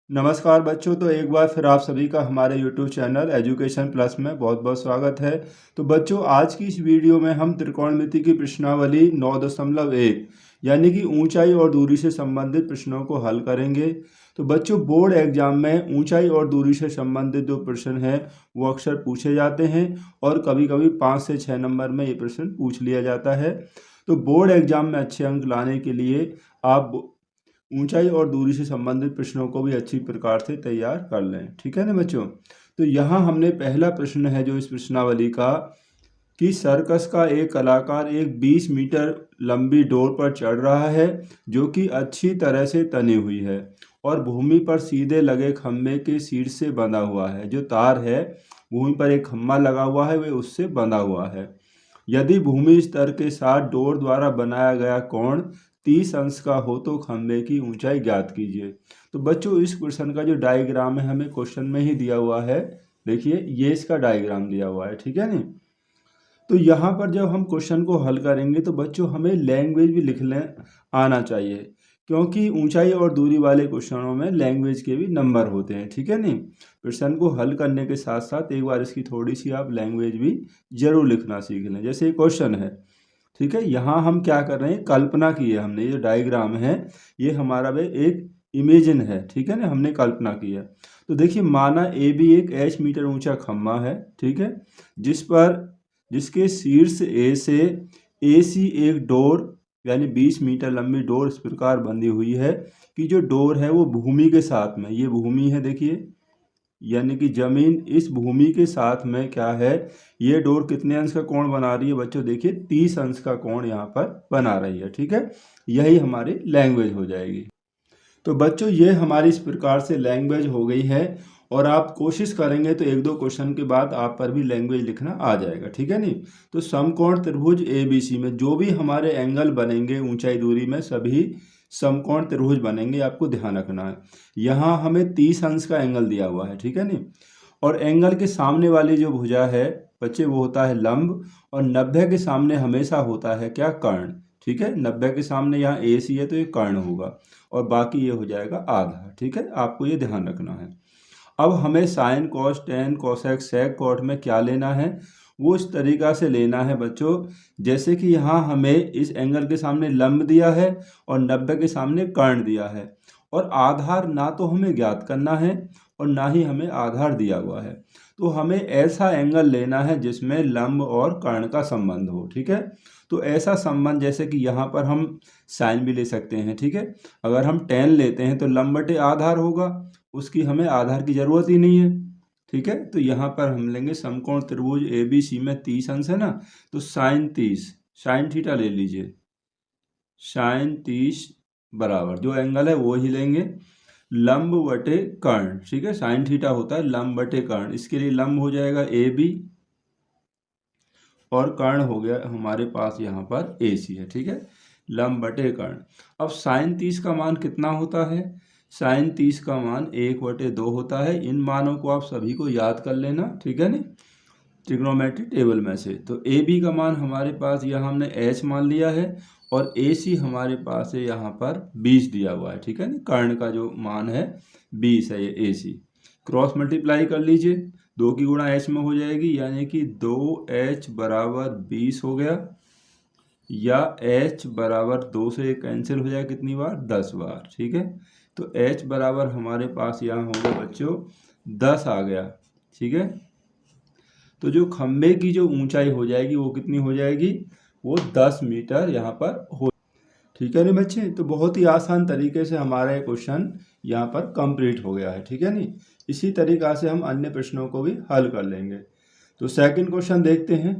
नमस्कार बच्चों। तो एक बार फिर आप सभी का हमारे YouTube चैनल एजुकेशन प्लस में बहुत बहुत स्वागत है। तो बच्चों, आज की इस वीडियो में हम त्रिकोणमिति की प्रश्नावली 9.1 यानी कि ऊंचाई और दूरी से संबंधित प्रश्नों को हल करेंगे। तो बच्चों, बोर्ड एग्जाम में ऊंचाई और दूरी से संबंधित जो प्रश्न हैं वो अक्सर पूछे जाते हैं और कभी कभी 5 से 6 नंबर में ये प्रश्न पूछ लिया जाता है। तो बोर्ड एग्जाम में अच्छे अंक लाने के लिए आप ऊंचाई और दूरी से संबंधित प्रश्नों को भी अच्छी प्रकार से तैयार कर लें। ठीक है ना बच्चों। तो यहाँ हमने पहला प्रश्न है जो इस प्रश्नावली का, कि सर्कस का एक कलाकार एक 20 मीटर लंबी डोर पर चढ़ रहा है जो कि अच्छी तरह से तनी हुई है और भूमि पर सीधे लगे खंभे के शीर्ष से बंधा हुआ है। जो तार है, भूमि पर एक खंभा लगा हुआ है, वह उससे बंधा हुआ है। यदि भूमि स्तर के साथ डोर द्वारा बनाया गया कोण 30 अंश का हो तो खंभे की ऊंचाई ज्ञात कीजिए। तो बच्चों, इस क्वेश्चन का जो डायग्राम है हमें क्वेश्चन में ही दिया हुआ है। देखिए, ये इसका डायग्राम दिया हुआ है। ठीक है नहीं। तो यहाँ पर जब हम क्वेश्चन को हल करेंगे तो बच्चों हमें लैंग्वेज भी लिखने आना चाहिए, क्योंकि ऊंचाई और दूरी वाले क्वेश्चनों में लैंग्वेज के भी नंबर होते हैं। ठीक है नहीं। क्वेश्चन को हल करने के साथ साथ एक बार इसकी थोड़ी सी आप लैंग्वेज भी जरूर लिखना सीख लें। जैसे क्वेश्चन है, ठीक है, यहाँ हम क्या कर रहे हैं, कल्पना की है हमने। ये डायग्राम है, ये हमारा वे एक इमेजिन है। ठीक है ना, हमने कल्पना की है। तो देखिए, माना ए भी एक h मीटर ऊंचा खम्भा है। ठीक है, जिसके शीर्ष ए से ए सी एक डोर यानी 20 मीटर लंबी डोर इस प्रकार बंधी हुई है कि जो डोर है वो भूमि के साथ में, ये भूमि है देखिए, यानी कि जमीन, इस भूमि के साथ में क्या है, ये डोर कितने अंश का कोण बना रही है बच्चों, देखिए 30 अंश का कोण यहाँ पर बना रही है। ठीक है, यही हमारी लैंग्वेज हो जाएगी। तो बच्चों, ये हमारी इस प्रकार से लैंग्वेज हो गई है और आप कोशिश करेंगे तो एक दो क्वेश्चन के बाद आप पर भी लैंग्वेज लिखना आ जाएगा। ठीक है नहीं। तो समकोण त्रिभुज ABC में जो भी हमारे एंगल बनेंगे ऊंचाई दूरी में, सभी समकोण त्रिभुज बनेंगे, आपको ध्यान रखना है। यहाँ हमें 30 अंश का एंगल दिया हुआ है। ठीक है नहीं। और एंगल के सामने वाली जो भुजा है बच्चे, वो होता है लंब, और 90 के सामने हमेशा होता है क्या, कर्ण। ठीक है, 90 के सामने यहाँ AC है तो ये कर्ण होगा और बाकी ये हो जाएगा आधा। ठीक है, आपको ये ध्यान रखना है। अब हमें साइन, कॉस, टेन, कोसेक, सेक, कॉट में क्या लेना है, वो इस तरीका से लेना है बच्चों, जैसे कि यहाँ हमें इस एंगल के सामने लंब दिया है और 90 के सामने कर्ण दिया है, और आधार ना तो हमें ज्ञात करना है और ना ही हमें आधार दिया हुआ है। तो हमें ऐसा एंगल लेना है जिसमें लंब और कर्ण का संबंध हो। ठीक है, तो ऐसा संबंध, जैसे कि यहाँ पर हम साइन भी ले सकते हैं। ठीक है, अगर हम टेन लेते हैं तो लंब बटे आधार होगा, उसकी हमें आधार की जरूरत ही नहीं है। ठीक है, तो यहाँ पर हम लेंगे समकोण त्रिभुज ABC में 30 अंश है ना, तो साइन 30, साइन थीटा ले लीजिए, साइन 30 बराबर जो एंगल है वो ही लेंगे, लंब बटे कर्ण। ठीक है, साइन थीटा होता है लंब बटे कर्ण, इसके लिए लंब हो जाएगा AB और कर्ण हो गया हमारे पास यहाँ पर AC है। ठीक है, लंब बटे कर्ण। अब साइन 30 का मान कितना होता है, साइन 30 का मान 1/2 होता है। इन मानों को आप सभी को याद कर लेना। ठीक है नहीं, ट्रिग्नोमेट्री टेबल में से। तो AB का मान हमारे पास यहाँ हमने H मान लिया है और AC हमारे पास है यहाँ पर 20 दिया हुआ है। ठीक है नहीं, कर्ण का जो मान है 20 है ये AC। क्रॉस मल्टीप्लाई कर लीजिए, 2 की गुणा H में हो जाएगी, यानी कि 2H बराबर 20 हो गया, या H बराबर 2 से कैंसिल हो जाए कितनी बार, 10 बार। ठीक है, तो H बराबर हमारे पास यहाँ होगा बच्चों 10 आ गया। ठीक है, तो जो खंबे की जो ऊंचाई हो जाएगी वो कितनी हो जाएगी, वो 10 मीटर यहाँ पर हो। ठीक है नहीं बच्चे, तो बहुत ही आसान तरीके से हमारा ये क्वेश्चन यहाँ पर कंप्लीट हो गया है। ठीक है नहीं, इसी तरीका से हम अन्य प्रश्नों को भी हल कर लेंगे। तो सेकंड क्वेश्चन देखते हैं।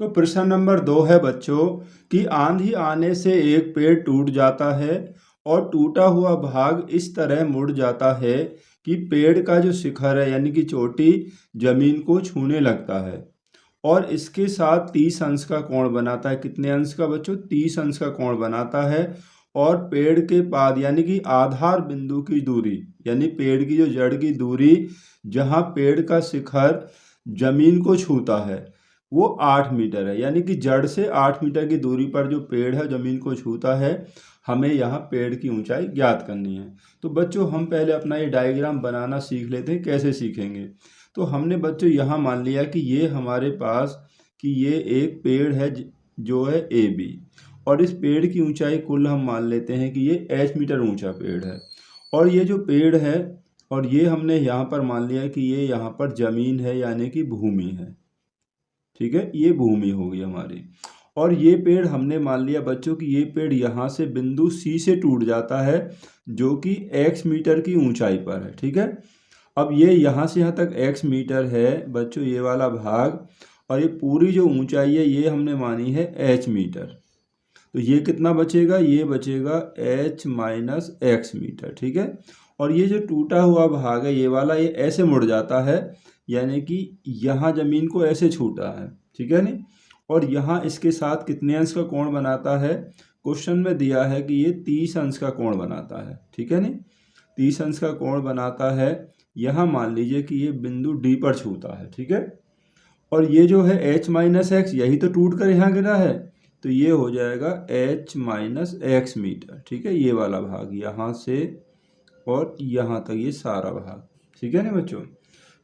तो प्रश्न नंबर 2 है बच्चों, कि आंधी आने से एक पेड़ टूट जाता है और टूटा हुआ भाग इस तरह मुड़ जाता है कि पेड़ का जो शिखर है यानी कि चोटी जमीन को छूने लगता है और इसके साथ 30 अंश का कोण बनाता है। कितने अंश का बच्चों, 30 अंश का कोण बनाता है। और पेड़ के पाद यानी कि आधार बिंदु की दूरी, यानी पेड़ की जो जड़ की दूरी जहाँ पेड़ का शिखर जमीन को छूता है वो 8 मीटर है। यानी कि जड़ से 8 मीटर की दूरी पर जो पेड़ है जमीन को छूता है। हमें यहाँ पेड़ की ऊंचाई ज्ञात करनी है। तो बच्चों हम पहले अपना ये डायग्राम बनाना सीख लेते हैं। कैसे सीखेंगे? तो हमने बच्चों यहाँ मान लिया कि ये हमारे पास कि ये एक पेड़ है जो है AB, और इस पेड़ की ऊंचाई कुल हम मान लेते हैं कि ये H मीटर ऊंचा पेड़ है। और ये जो पेड़ है, और ये हमने यहाँ पर मान लिया कि ये यहाँ पर जमीन है यानी कि भूमि है। ठीक है, ये भूमि होगी हमारी। और ये पेड़ हमने मान लिया बच्चों कि ये पेड़ यहाँ से बिंदु C से टूट जाता है जो कि X मीटर की ऊंचाई पर है। ठीक है, अब ये यहाँ से यहाँ तक X मीटर है बच्चों, ये वाला भाग, और ये पूरी जो ऊंचाई है ये हमने मानी है H मीटर। तो ये कितना बचेगा? ये बचेगा H माइनस X मीटर। ठीक है, और ये जो टूटा हुआ भाग है ये वाला, ये ऐसे मुड़ जाता है यानी कि यहाँ जमीन को ऐसे छूटा है। ठीक है नहीं, और यहाँ इसके साथ कितने अंश का कोण बनाता है? क्वेश्चन में दिया है कि ये 30 अंश का कोण बनाता है। ठीक है नहीं, 30 अंश का कोण बनाता है। यहाँ मान लीजिए कि ये बिंदु D पर छूता है। ठीक है, और ये जो है H माइनस एक्स यही तो टूट कर यहाँ गिरा है, तो ये हो जाएगा H माइनस एक्स मीटर। ठीक है, ये वाला भाग यहाँ से और यहाँ तक ये सारा भाग। ठीक है ना बच्चों,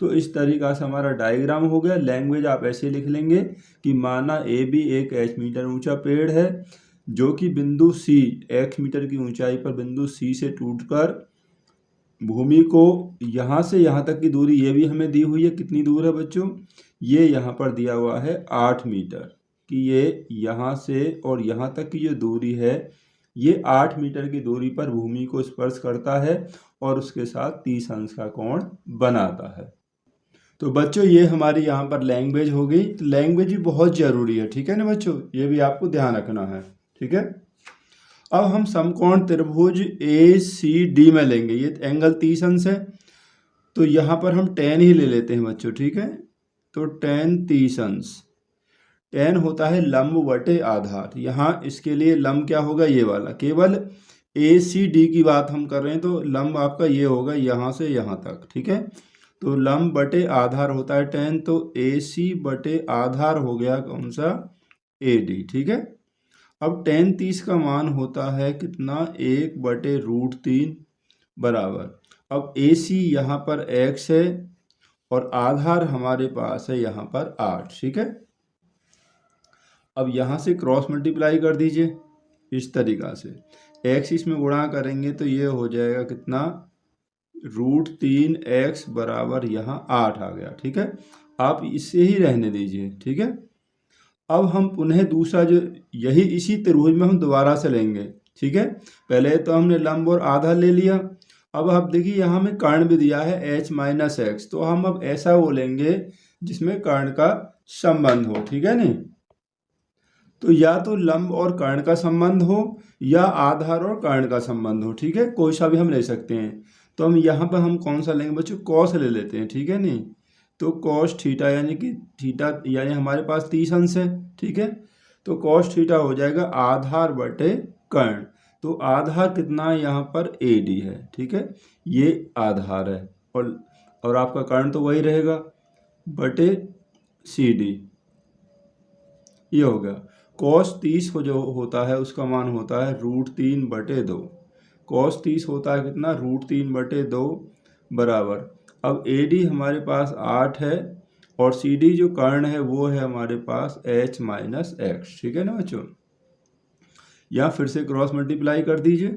तो इस तरीक़ा से हमारा डायग्राम हो गया। लैंग्वेज आप ऐसे लिख लेंगे कि माना AB एक H मीटर ऊंचा पेड़ है जो कि बिंदु C X मीटर की ऊंचाई पर बिंदु C से टूटकर भूमि को यहाँ से यहाँ तक की दूरी ये भी हमें दी हुई है। कितनी दूर है बच्चों? ये यहाँ पर दिया हुआ है 8 मीटर कि ये यहाँ से और यहाँ तक की जो दूरी है ये 8 मीटर की दूरी पर भूमि को स्पर्श करता है और उसके साथ 30 अंश का कोण बनाता है। तो बच्चों ये हमारी यहाँ पर लैंग्वेज हो गई। तो लैंग्वेज भी बहुत ज़रूरी है। ठीक है ना बच्चों, ये भी आपको ध्यान रखना है। ठीक है, अब हम समकोण त्रिभुज ACD में लेंगे। ये एंगल 30 अंश है, तो यहाँ पर हम tan ही ले लेते हैं बच्चों। ठीक है, तो tan 30 अंश, tan होता है लंब बटे आधार। यहाँ इसके लिए लंब क्या होगा? ये वाला। केवल ACD की बात हम कर रहे हैं तो लंब आपका ये होगा यहाँ से यहाँ तक। ठीक है, तो लंब बटे आधार होता है tan, तो AC बटे आधार हो गया कौन सा? AD। ठीक है, अब tan 30 का मान होता है कितना? 1/√3 बराबर। अब AC यहाँ पर x है और आधार हमारे पास है यहाँ पर 8। ठीक है, अब यहाँ से क्रॉस मल्टीप्लाई कर दीजिए इस तरीक़ा से। x इसमें गुणा करेंगे तो ये हो जाएगा कितना? √3x बराबर यहाँ 8 आ गया। ठीक है, आप इससे ही रहने दीजिए। ठीक है, अब हम पुनः दूसरा जो यही इसी त्रिभुज में हम दोबारा से लेंगे। ठीक है, पहले तो हमने लंब और आधार ले लिया। अब आप देखिए यहाँ में कर्ण भी दिया है H माइनस एक्स, तो हम अब ऐसा वो लेंगे जिसमें कर्ण का संबंध हो। ठीक है नहीं, तो या तो लंब और कर्ण का संबंध हो या आधार और कर्ण का संबंध हो। ठीक है, कोई सा भी हम ले सकते हैं। तो हम यहाँ पर हम कौन सा लेंगे बच्चों? कॉस ले लेते हैं। ठीक है नहीं, तो कॉस थीटा यानी कि थीटा यानी हमारे पास 30 अंश है। ठीक है, तो कॉस थीटा हो जाएगा आधार बटे कर्ण। तो आधार कितना है यहाँ पर? AD है। ठीक है, ये आधार है और आपका कर्ण तो वही रहेगा बटे CD। ये हो गया। कॉस 30 को जो होता है उसका मान होता है √3/2। कॉस 30 होता है कितना? √3/2 बराबर। अब AD हमारे पास 8 है और CD जो कर्ण है वो है हमारे पास H माइनस एक्स। ठीक है ना बच्चों, या फिर से क्रॉस मल्टीप्लाई कर दीजिए।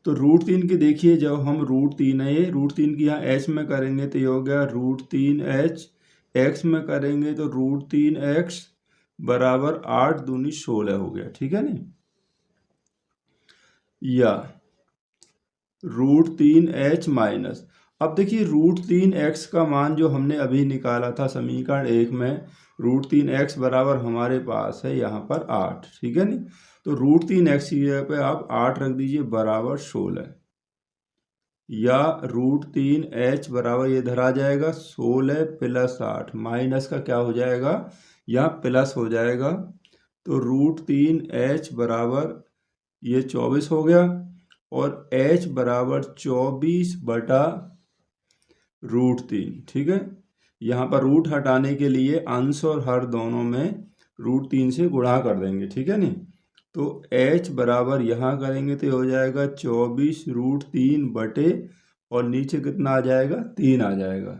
तो √3 की देखिए, जब हम √3 है, ये √3 की यहाँ H में करेंगे तो ये हो गया √3H, X में करेंगे तो √3X बराबर 8 दूनी 16 हो गया। ठीक है नहीं, या √3H माइनस। अब देखिए √3x का मान जो हमने अभी निकाला था समीकरण 1 में, √3x बराबर हमारे पास है यहाँ पर 8। ठीक है नहीं, तो √3x की जगह पे आप 8 रख दीजिए बराबर 16, या √3h बराबर ये धरा जाएगा 16 + 8 माइनस का क्या हो जाएगा? यहाँ प्लस हो जाएगा। तो √3h बराबर ये 24 हो गया और h बराबर 24/√3। ठीक है, यहाँ पर रूट हटाने के लिए अंश और हर दोनों में √3 से गुणा कर देंगे। ठीक है नहीं, तो h बराबर यहाँ करेंगे तो हो जाएगा 24√3 बटे और नीचे कितना आ जाएगा 3 आ जाएगा।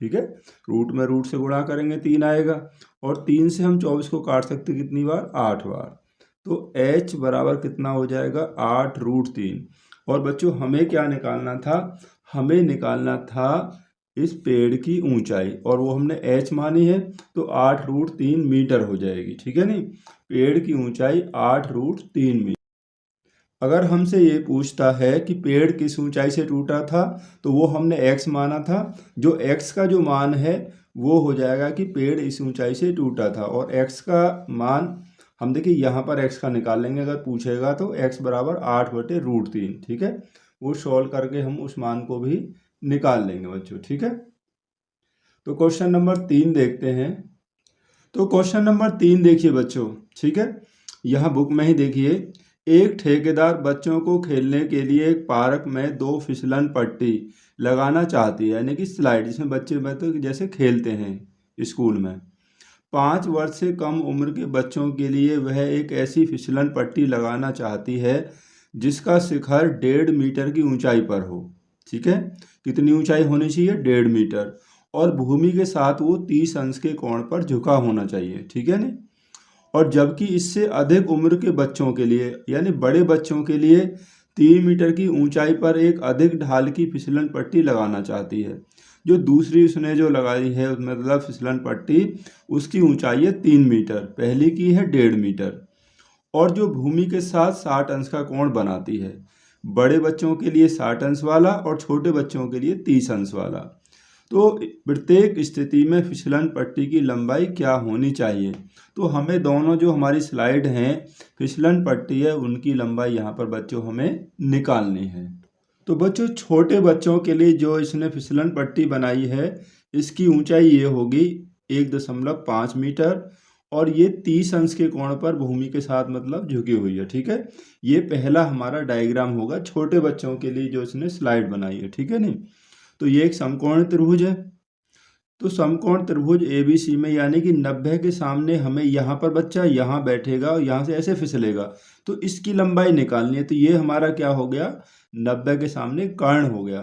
ठीक है, रूट में रूट से गुणा करेंगे 3 आएगा और 3 से हम 24 को काट सकते कितनी बार 8 बार। तो h बराबर कितना हो जाएगा 8√3। और बच्चों हमें क्या निकालना था, हमें निकालना था इस पेड़ की ऊंचाई और वो हमने h मानी है तो 8√3 मीटर हो जाएगी। ठीक है नहीं, पेड़ की ऊंचाई 8√3 मीटर। अगर हमसे ये पूछता है कि पेड़ किस ऊंचाई से टूटा था तो वो हमने x माना था, जो x का जो मान है वो हो जाएगा कि पेड़ इस ऊंचाई से टूटा था और x का मान हम देखिए यहाँ पर x का निकाल लेंगे अगर पूछेगा तो x बराबर 8/√3। ठीक है, वो सॉल्व करके हम उस मान को भी निकाल लेंगे बच्चों। ठीक है, तो क्वेश्चन नंबर 3 देखते हैं। तो क्वेश्चन नंबर 3 देखिए बच्चों। ठीक है, यहाँ बुक में ही देखिए, एक ठेकेदार बच्चों को खेलने के लिए एक पार्क में 2 फिसलन पट्टी लगाना चाहती है, यानी कि स्लाइड जिसमें बच्चे जैसे खेलते हैं स्कूल में। 5 वर्ष से कम उम्र के बच्चों के लिए वह एक ऐसी फिसलन पट्टी लगाना चाहती है जिसका शिखर 1.5 मीटर की ऊंचाई पर हो। ठीक है, कितनी ऊंचाई होनी चाहिए 1.5 मीटर और भूमि के साथ वो 30 अंश के कोण पर झुका होना चाहिए। ठीक है नहीं, और जबकि इससे अधिक उम्र के बच्चों के लिए यानी बड़े बच्चों के लिए 3 मीटर की ऊंचाई पर एक अधिक ढाल की फिसलन पट्टी लगाना चाहती है। जो दूसरी उसने जो लगाई है मतलब फिसलन पट्टी उसकी ऊंचाई है 3 मीटर, पहली की है 1.5 मीटर और जो भूमि के साथ 60 अंश का कोण बनाती है। बड़े बच्चों के लिए 60 अंश वाला और छोटे बच्चों के लिए 30 अंश वाला। तो प्रत्येक स्थिति में फिसलन पट्टी की लंबाई क्या होनी चाहिए। तो हमें दोनों जो हमारी स्लाइड हैं फिसलन पट्टी है उनकी लंबाई यहाँ पर बच्चों हमें निकालनी है। तो बच्चों छोटे बच्चों के लिए जो इसने फिसलन पट्टी बनाई है इसकी ऊंचाई ये होगी 1.5 मीटर और ये 30 अंश के कोण पर भूमि के साथ मतलब झुकी हुई है। ठीक है, ये पहला हमारा डायग्राम होगा छोटे बच्चों के लिए जो इसने स्लाइड बनाई है। ठीक है नहीं, तो ये एक समकोण त्रिभुज है। तो समकोण त्रिभुज ABC में यानी कि 90 के सामने हमें यहाँ पर बच्चा यहाँ बैठेगा और यहाँ से ऐसे फिसलेगा तो इसकी लंबाई निकालनी है। तो ये हमारा क्या हो गया 90 के सामने कर्ण हो गया।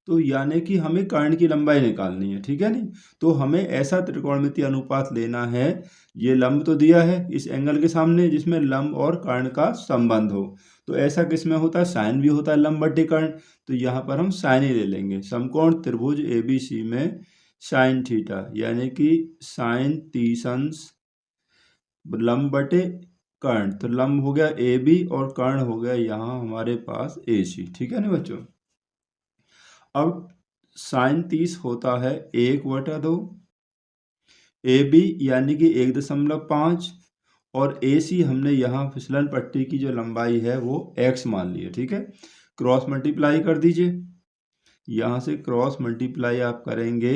तो यानी कि हमें कर्ण की लंबाई निकालनी है। ठीक है नहीं, तो हमें ऐसा त्रिकोणमितीय अनुपात लेना है, ये लंब तो दिया है इस एंगल के सामने जिसमें लंब और कर्ण का संबंध हो। तो ऐसा किसमें होता है साइन भी होता है लंब बटे कर्ण, तो यहाँ पर हम साइन ही ले लेंगे। समकोण त्रिभुज ABC में साइन थीटा यानी कि साइन 30 अंश लंब बटे कर्ण, तो लंब हो गया AB और कर्ण हो गया यहाँ हमारे पास AC। ठीक है ना बच्चों, अब साइन 30 होता है 1/2 AB यानी कि 1.5 और AC हमने यहाँ फिसलन पट्टी की जो लंबाई है वो x मान ली है। ठीक है, क्रॉस मल्टीप्लाई कर दीजिए, यहाँ से क्रॉस मल्टीप्लाई आप करेंगे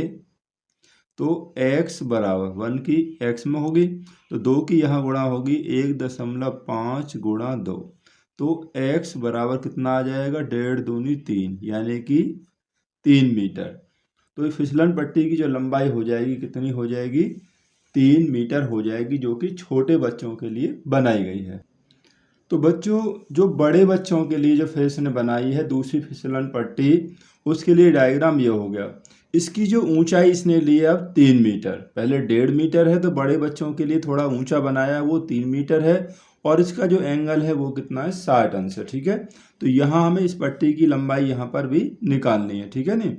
तो x बराबर 1 की x में होगी तो 2 की यहाँ गुणा होगी 1.5 गुणा 2, तो x बराबर कितना आ जाएगा 1.5 दूनी 3 यानी कि 3 मीटर। तो फिसलन पट्टी की जो लंबाई हो जाएगी कितनी हो जाएगी 3 मीटर हो जाएगी, जो कि छोटे बच्चों के लिए बनाई गई है। तो बच्चों जो बड़े बच्चों के लिए जो फिर ने बनाई है दूसरी फिसलन पट्टी उसके लिए डायग्राम ये हो गया। इसकी जो ऊंचाई इसने ली है अब 3 मीटर, पहले 1.5 मीटर है तो बड़े बच्चों के लिए थोड़ा ऊंचा बनाया वो 3 मीटर है और इसका जो एंगल है वो कितना है 60 अंश है। ठीक है, तो यहाँ हमें इस पट्टी की लंबाई यहाँ पर भी निकालनी है। ठीक है नहीं,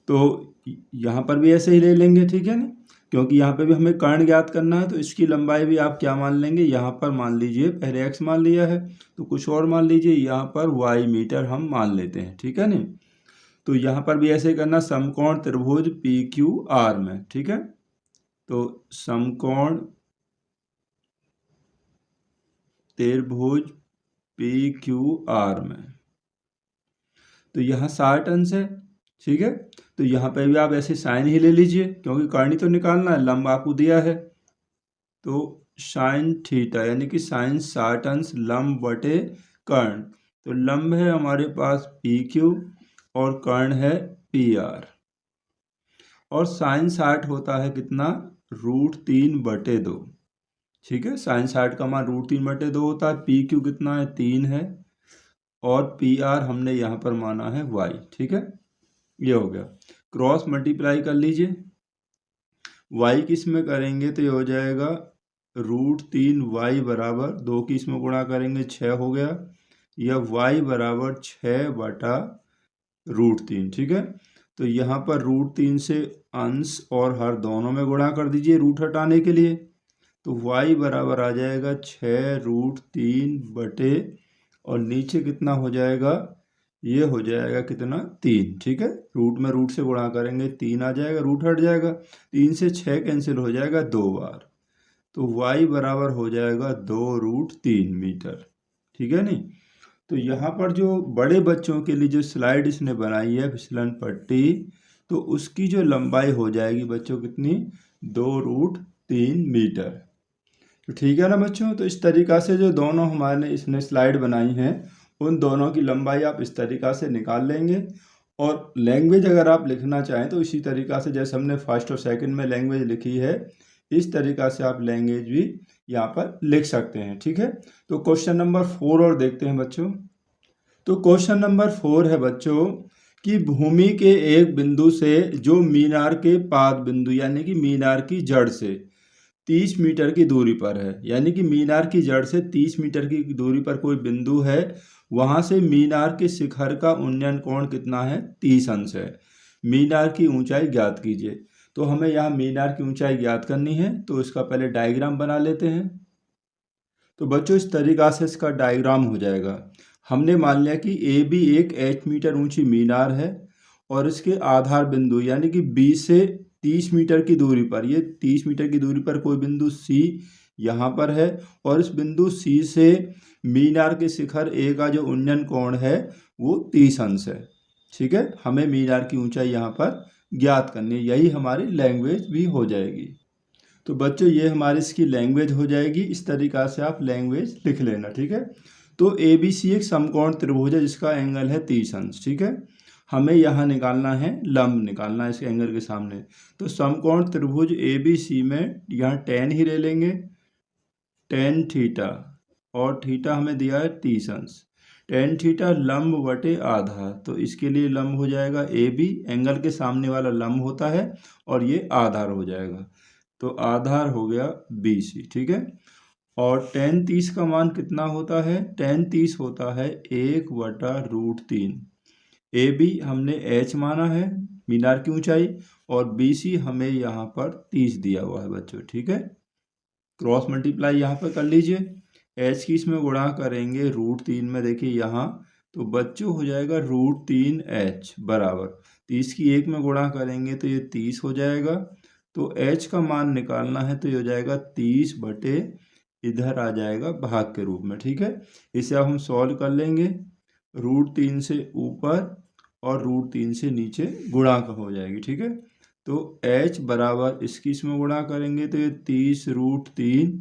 तो यहाँ पर भी ऐसे ही ले लेंगे। ठीक है नहीं, क्योंकि यहाँ पे भी हमें कर्ण ज्ञात करना है तो इसकी लंबाई भी आप क्या मान लेंगे, यहाँ पर मान लीजिए पहले x मान लिया है तो कुछ और मान लीजिए, यहाँ पर y मीटर हम मान लेते हैं। ठीक है नहीं, तो यहाँ पर भी ऐसे करना समकोण त्रिभुज PQR में। ठीक है, तो समकोण त्रिभुज PQR में तो यहाँ 60 अंश है। ठीक है, तो यहाँ पे भी आप ऐसे साइन ही ले लीजिए क्योंकि कर्ण तो निकालना है, लंब आपको दिया है तो साइन थीटा यानी कि साइन 60 अंश लंब बटे कर्ण। तो लंब है हमारे पास PQ और कर्ण है PR और साइन 60 होता है कितना √3/2। ठीक है। साइन 60 का मान √3/2 होता है। पी क्यू कितना है, 3 है, और पी आर हमने यहाँ पर माना है वाई। ठीक है, ये हो गया। क्रॉस मल्टीप्लाई कर लीजिए, वाई किस में करेंगे तो ये हो जाएगा √3y बराबर 2 की इसमें गुणा करेंगे 6 हो गया, या y बराबर 6/√3। ठीक है, तो यहाँ पर √3 से अंश और हर दोनों में गुणा कर दीजिए रूट हटाने के लिए, तो y बराबर आ जाएगा 6√3 बटे, और नीचे कितना हो जाएगा, ये हो जाएगा कितना, 3। ठीक है, रूट में रूट से गुणा करेंगे 3 आ जाएगा, रूट हट जाएगा, 3 से 6 कैंसिल हो जाएगा 2 बार, तो y बराबर हो जाएगा 2√3 मीटर। ठीक है नहीं, तो यहाँ पर जो बड़े बच्चों के लिए जो स्लाइड इसने बनाई है फिसलन पट्टी, तो उसकी जो लंबाई हो जाएगी बच्चों कितनी, 2√3 मीटर। तो ठीक है ना बच्चों, तो इस तरीक़ा से जो दोनों हमारे इसने स्लाइड बनाई हैं उन दोनों की लंबाई आप इस तरीक़ा से निकाल लेंगे। और लैंग्वेज अगर आप लिखना चाहें तो इसी तरीक़ा से, जैसे हमने फर्स्ट और सेकंड में लैंग्वेज लिखी है, इस तरीक़ा से आप लैंग्वेज भी यहाँ पर लिख सकते हैं। ठीक है, तो क्वेश्चन नंबर 4 और देखते हैं बच्चों। तो क्वेश्चन नंबर 4 है बच्चों कि भूमि के एक बिंदु से जो मीनार के पाद बिंदु यानी कि मीनार की जड़ से 30 मीटर की दूरी पर है, यानी कि मीनार की जड़ से 30 मीटर की दूरी पर कोई बिंदु है, वहाँ से मीनार के शिखर का उन्नयन कोण कितना है, 30 अंश है। मीनार की ऊंचाई ज्ञात कीजिए। तो हमें यहाँ मीनार की ऊंचाई ज्ञात करनी है, तो इसका पहले डायग्राम बना लेते हैं। तो बच्चों इस तरीक़ा से इसका डायग्राम हो जाएगा। हमने मान लिया कि ए बी एक 8 मीटर ऊंची मीनार है, और इसके आधार बिंदु यानी कि बी से 30 मीटर की दूरी पर, ये 30 मीटर की दूरी पर कोई बिंदु सी यहाँ पर है, और इस बिंदु सी से मीनार के शिखर ए का जो उन्नयन कोण है वो 30 अंश है। ठीक है, हमें मीनार की ऊंचाई यहाँ पर ज्ञात करनी है, यही हमारी लैंग्वेज भी हो जाएगी। तो बच्चों ये हमारी इसकी लैंग्वेज हो जाएगी। इस तरीक़ा से आप लैंग्वेज लिख लेना। ठीक है, तो ए बी सी एक समकोण त्रिभुज है जिसका एंगल है 30 अंश। ठीक है, हमें यहाँ निकालना है लंब, निकालना है इसके एंगल के सामने। तो समकोण त्रिभुज ए बी सी में यहाँ tan ही ले लेंगे, tan थीटा, और थीटा हमें दिया है 30 अंश। tan थीटा लंब बटे आधार, तो इसके लिए लंब हो जाएगा ए बी, एंगल के सामने वाला लंब होता है, और ये आधार हो जाएगा, तो आधार हो गया बी सी। ठीक है, और tan 30 का मान कितना होता है, tan 30 होता है 1/√3। ए बी हमने h माना है मीनार की ऊंचाई, और बी सी हमें यहाँ पर 30 दिया हुआ है बच्चों। ठीक है, क्रॉस मल्टीप्लाई यहाँ पर कर लीजिए, h की इसमें गुणा करेंगे √3 में, देखिए यहाँ, तो बच्चों हो जाएगा √3h बराबर 30 की 1 में गुणा करेंगे तो ये 30 हो जाएगा। तो h का मान निकालना है तो ये हो जाएगा 30 बटे, इधर आ जाएगा भाग के रूप में। ठीक है, इसे अब हम सॉल्व कर लेंगे, √3 से ऊपर और √3 से नीचे गुणा हो जाएगी। ठीक है, तो h बराबर इसकी इसमें गुणा करेंगे तो ये 30√3,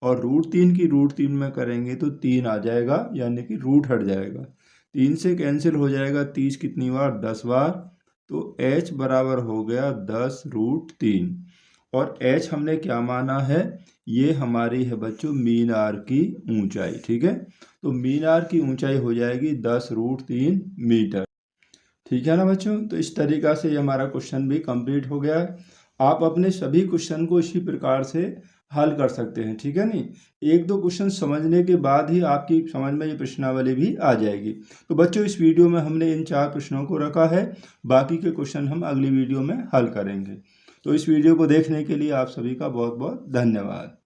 और √3 की √3 में करेंगे तो 3 आ जाएगा, यानी कि रूट हट जाएगा, 3 से कैंसिल हो जाएगा 30 कितनी बार, 10 बार, तो h बराबर हो गया 10√3। और h हमने क्या माना है, ये हमारी है बच्चों मीनार की ऊंचाई। ठीक है, तो मीनार की ऊंचाई हो जाएगी 10√3 मीटर। ठीक है ना बच्चों, तो इस तरीक़ा से ये हमारा क्वेश्चन भी कंप्लीट हो गया है। आप अपने सभी क्वेश्चन को इसी प्रकार से हल कर सकते हैं। ठीक है नहीं, एक दो क्वेश्चन समझने के बाद ही आपकी समझ में ये प्रश्नावली भी आ जाएगी। तो बच्चों इस वीडियो में हमने इन 4 प्रश्नों को रखा है, बाकी के क्वेश्चन हम अगली वीडियो में हल करेंगे। तो इस वीडियो को देखने के लिए आप सभी का बहुत बहुत धन्यवाद।